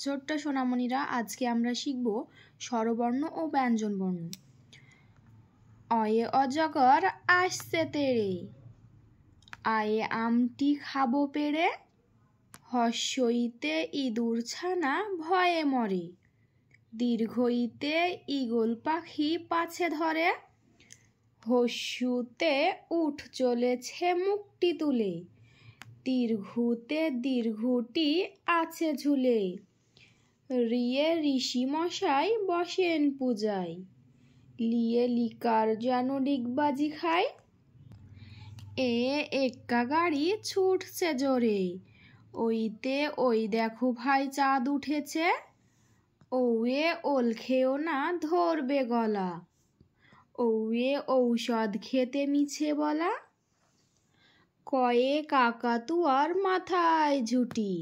ছোট্ট সোনামণিরা, আজকে আমরা শিখব স্বরবর্ণ ও ব্যঞ্জনবর্ণ। অয়ে অজগর আসছে তেড়ে, আয়ে আমটি খাবো পেড়ে, হর্ষইতে ইঁদুর ছানা ভয়ে মরে, দীর্ঘইতে ঈগল পাখি পাছে ধরে, হর্ষুতে উঠ চলেছে মুখটি তুলে, দীর্ঘুতে দীর্ঘটি আছে ঝুলে, রিয়ে ঋষি মশাই বসেন পূজায়, লিয়ে লিকার যেন ডিগবাজি খায়, এ এক্কা গাড়ি ছুটছে জোরে, ওইতে ওই দেখো ভাই চাঁদ উঠেছে, ওয়ে ওল খেও না ধরবে গলা, ওয়ে ঔষধ খেতে মিছে বলা, কয়ে কাকাতুয়ার মাথায় ঝুটি,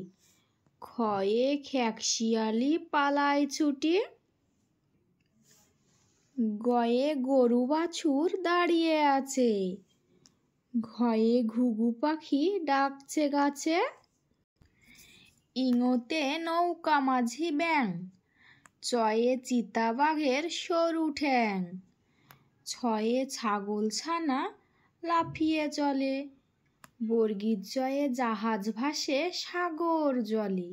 ক্ষয়ে খ্যাকশিয়ালি পালায় ছুটি, গয়ে গরু বাছুর দাঁড়িয়ে আছে, ঘয়ে ঘুঘু পাখি ডাকছে গাছে, ইঙোতে নৌকা মাঝি ব্যাং, চয়ে চিতাবাঘের সরু ঠ্যাং, ছয়ে ছাগল ছানা লাফিয়ে চলে, বর্গীর জয়ে জাহাজ ভাসে সাগর জলে,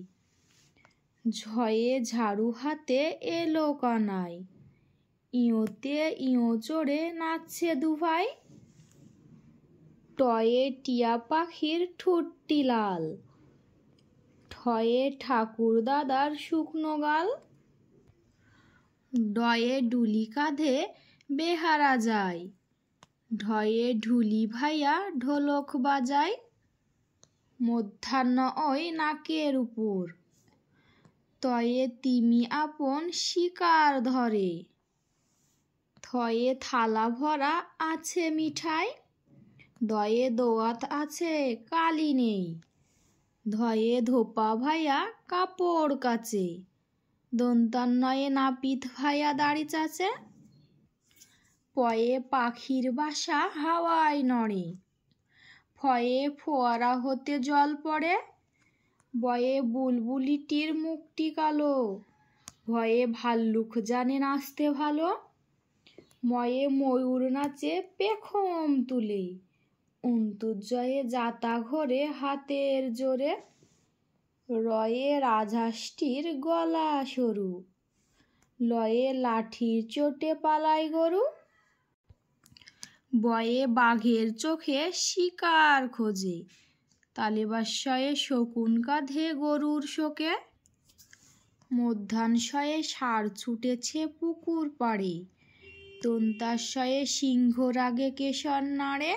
ঝয়ে ঝাড়ু হাতে এলো কানাই, ইঁওতে ইঁও চড়ে নাচছে দুভাই, টয়ে টিয়া পাখির ঠোঁটটি লাল, ঠয়ে ঠাকুর দাদার শুকনো গাল, ডয়ে ডুলি কাঁধে বেহারা যায়, ঢয়ে ঢুলি ভাইয়া ঢোলক বাজায়, মধ্যাহ্ন ওই নাকের উপর, তয়ে তিমি আপন শিকার ধরে, থয়ে থালা ভরা আছে মিঠাই, দয়ে দোয়াত আছে কালি নেই, ধয়ে ধোপা ভাইয়া কাপড় কাচে, দন্তান্নয়ে নাপিত ভাইয়া দাড়ি চাচে, পয়ে পাখির বাসা হাওয়ায় নড়ে, ফয়ে ফোয়ারা হতে জল পড়ে, বয়ে বুলবুলিটির মুখটি কালো, ভয়ে ভাল্লুক জানে নাচতে ভালো, ময়ে ময়ূর নাচে পেখম তুলে, অন্তুজয়ে যাতা ঘোরে হাতের জোরে, রয়ে রাজহাঁসটির গলা সরু, লয়ে লাঠির চোটে পালায় গরু, বয়ে বাঘের চোখে শিকার খোঁজে, তালেবাস্যয়ে শকুন কাঁধে গরুর শোকে, মধ্যাহ্নশয়ে ষাঁড় ছুটেছে পুকুর পাড়ে, দন্তাস্যয়ে সিংহ রাগে কেশর নাড়ে,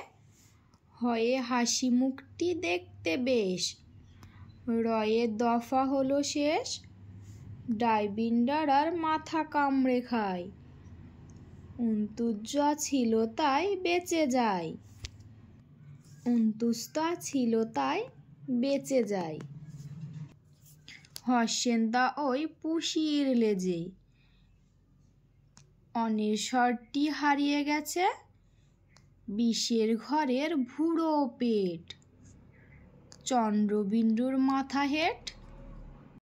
হয়ে হাসি মুখটি দেখতে বেশ, রয়ে দফা হলো শেষ, ডাইবিন্ডারার মাথা কামড়ে খায়, অন্তুজা ছিল তাই বেঁচে যায়, অন্তুস্তা ছিল তাই বেঁচে যায়, হর্ষেন্দা ওই পুষির লেজে, অনেশ্বরটি হারিয়ে গেছে, বিষের ঘরের ভুড়ো পেট, চন্দ্রবিন্দুর মাথা হেট,